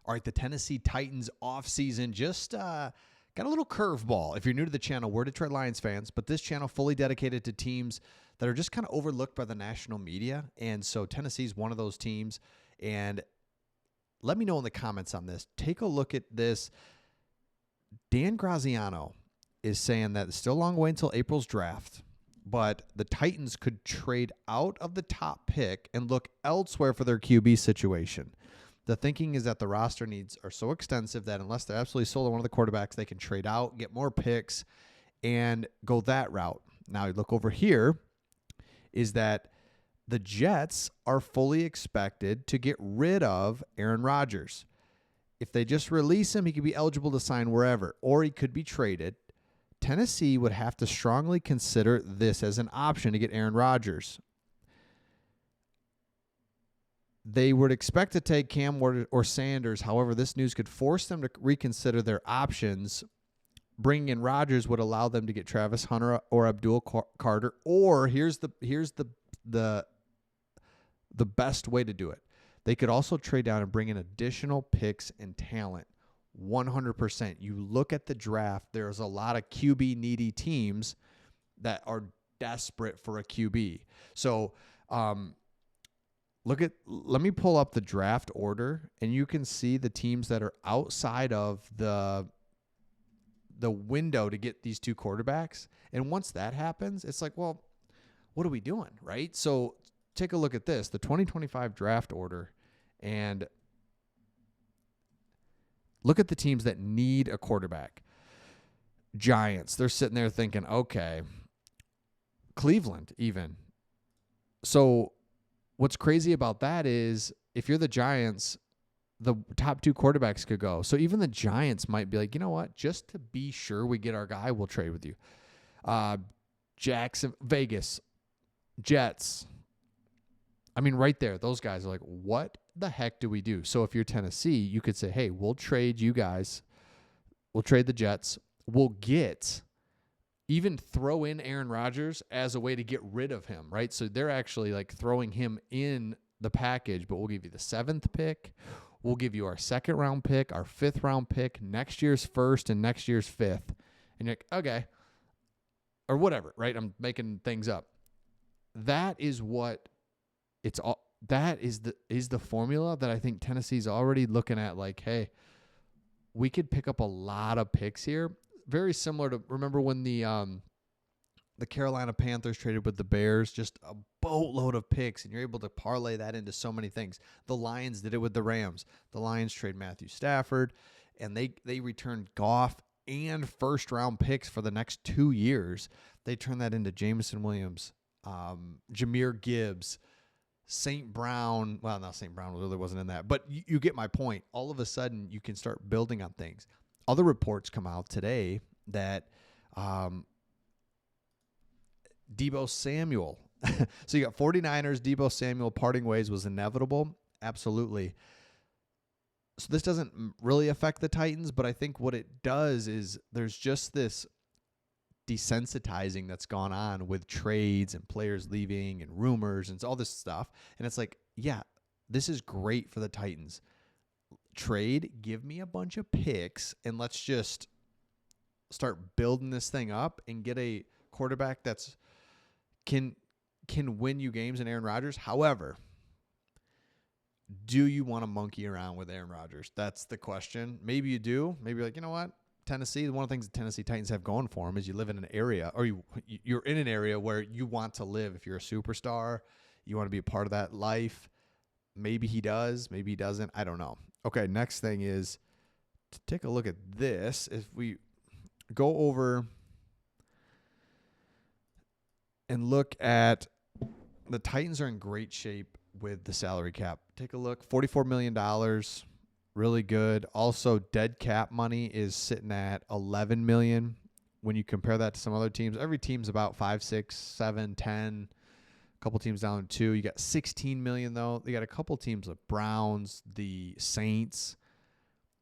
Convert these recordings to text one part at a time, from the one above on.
All right, the Tennessee Titans offseason just got a little curveball. If you're new to the channel, we're Detroit Lions fans, but this channel fully dedicated to teams that are just kind of overlooked by the national media. And so Tennessee's one of those teams. And let me know in the comments on this. Take a look at this. Dan Graziano is saying that it's still a long way until April's draft, but the Titans could trade out of the top pick and look elsewhere for their QB situation. The thinking is that the roster needs are so extensive that unless they're absolutely sold on one of the quarterbacks, they can trade out, get more picks, and go that route. Now, you look over here, is that the Jets are fully expected to get rid of Aaron Rodgers. If they just release him, he could be eligible to sign wherever, or he could be traded. Tennessee would have to strongly consider this as an option to get Aaron Rodgers. They would expect to take Cam or Sanders. However, this news could force them to reconsider their options. Bringing in Rodgers would allow them to get Travis Hunter or Abdul Carter. Or here's the best way to do it. They could also trade down and bring in additional picks and talent. 100%. You look at the draft, there's a lot of QB needy teams that are desperate for a QB. So, let me pull up the draft order, and you can see the teams that are outside of the window to get these two quarterbacks. And once that happens, it's like, well, what are we doing, right? So take a look at this, the 2025 draft order, and look at the teams that need a quarterback. Giants, they're sitting there thinking, okay, Cleveland even. So what's crazy about that is if you're the Giants, the top two quarterbacks could go. So even the Giants might be like, you know what? Just to be sure we get our guy, we'll trade with you. Vegas, Jets. I mean, right there, those guys are like, what the heck do we do? So if you're Tennessee, you could say, hey, we'll trade you guys. We'll trade the Jets. We'll even throw in Aaron Rodgers as a way to get rid of him, right? So they're actually like throwing him in the package, but we'll give you the 7th pick. We'll give you our 2nd round pick, our 5th round pick, next year's 1st and next year's 5th. And you're like, okay. Or whatever, right? I'm making things up. That is what it's all. That is the formula that I think Tennessee's already looking at like, hey, we could pick up a lot of picks here. Very similar to, remember when the Carolina Panthers traded with the Bears, just a boatload of picks, and you're able to parlay that into so many things. The Lions did it with the Rams. The Lions trade Matthew Stafford, and they returned Goff and 1st-round picks for the next 2 years. They turned that into Jameson Williams, Jahmyr Gibbs, St. Brown. Well, no, St. Brown really wasn't in that, but you get my point. All of a sudden, you can start building on things. Other reports come out today that Deebo Samuel. So you got 49ers, Deebo Samuel parting ways was inevitable. Absolutely. So this doesn't really affect the Titans, but I think what it does is there's just this desensitizing that's gone on with trades and players leaving and rumors and all this stuff. And it's like, yeah, this is great for the Titans. Trade, give me a bunch of picks, and let's just start building this thing up and get a quarterback that's can win you games in Aaron Rodgers. However, do you want to monkey around with Aaron Rodgers? That's the question. Maybe you do. Maybe you're like, you know what? Tennessee, one of the things the Tennessee Titans have going for them is you live in an area, or you're in an area where you want to live. If you're a superstar, you want to be a part of that life. Maybe he does. Maybe he doesn't. I don't know. Okay, next thing is to take a look at this. If we go over and look at the Titans are in great shape with the salary cap. Take a look. $44 million. Really good. Also, dead cap money is sitting at $11 million. When you compare that to some other teams, every team's about 5, 6, 7, 10. A couple teams down to 2. You got $16 million, though. You got a couple teams like Browns, the Saints,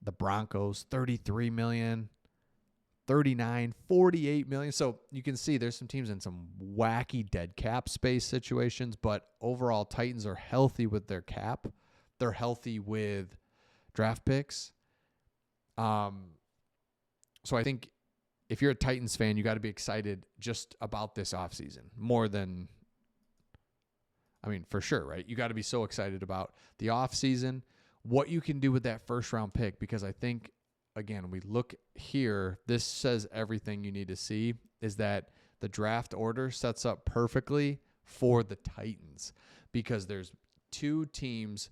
the Broncos, $33 million, $39, $48 million. So you can see there's some teams in some wacky dead cap space situations, but overall, Titans are healthy with their cap. They're healthy with draft picks. So I think if you're a Titans fan, you got to be excited just about this offseason more than, for sure, right? You got to be so excited about the offseason, what you can do with that first round pick, because I think, again, we look here, this says everything you need to see, is that the draft order sets up perfectly for the Titans because there's two teams,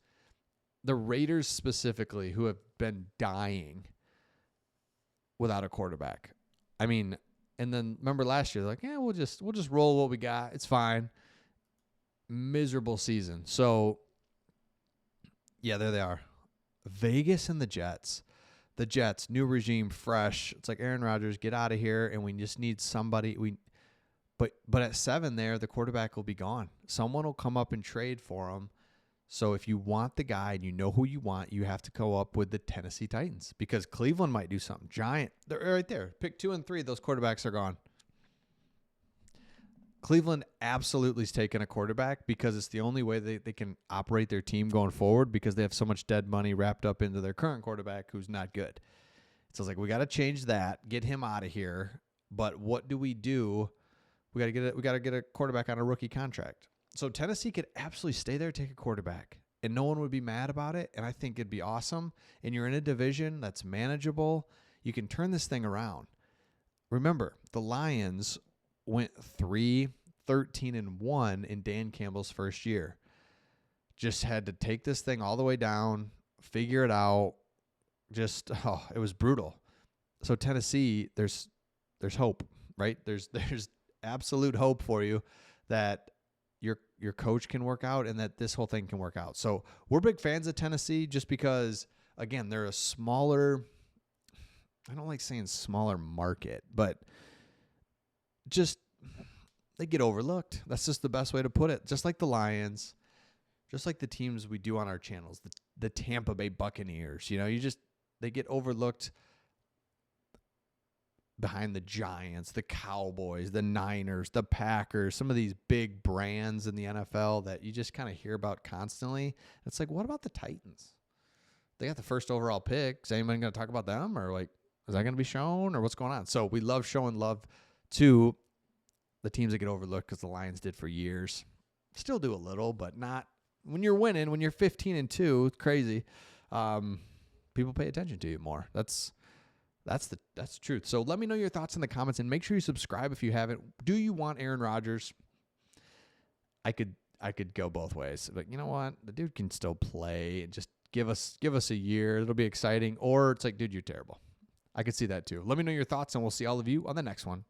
the Raiders specifically, who have been dying without a quarterback. And then remember last year, like, we'll just roll what we got. It's fine. Miserable season. So, yeah, there they are. Vegas and the Jets. The Jets, new regime, fresh. It's like Aaron Rodgers, get out of here, and we just need somebody. But at 7 there, the quarterback will be gone. Someone will come up and trade for him. So if you want the guy and you know who you want, you have to go up with the Tennessee Titans because Cleveland might do something giant. They're right there. Pick 2 and 3. Those quarterbacks are gone. Cleveland absolutely is taking a quarterback because it's the only way they can operate their team going forward because they have so much dead money wrapped up into their current quarterback who's not good. So it's like, we got to change that, get him out of here. But what do? We got to get a quarterback on a rookie contract. So Tennessee could absolutely stay there, take a quarterback, and no one would be mad about it. And I think it'd be awesome. And you're in a division that's manageable. You can turn this thing around. Remember, the Lions went 3-13-1 in Dan Campbell's first year. Just had to take this thing all the way down, figure it out. It was brutal. So Tennessee, there's hope, right? There's absolute hope for you that your coach can work out and that this whole thing can work out. So we're big fans of Tennessee just because, again, they're a smaller, I don't like saying smaller market, but just they get overlooked. That's just the best way to put it. Just like the Lions, just like the teams we do on our channels, the Tampa Bay Buccaneers, they get overlooked behind the Giants, the Cowboys, the Niners, the Packers, some of these big brands in the NFL that you just kind of hear about constantly. It's like, what about the Titans? They got the first overall pick. Is anyone going to talk about them? Or is that going to be shown? Or what's going on? So we love showing love to the teams that get overlooked because the Lions did for years. Still do a little, but not when you're winning. When you're 15-2, it's crazy. People pay attention to you more. That's the truth. So let me know your thoughts in the comments and make sure you subscribe if you haven't. Do you want Aaron Rodgers? I could go both ways. But you know what? The dude can still play. Just give us a year. It'll be exciting. Or it's like, dude, you're terrible. I could see that too. Let me know your thoughts and we'll see all of you on the next one.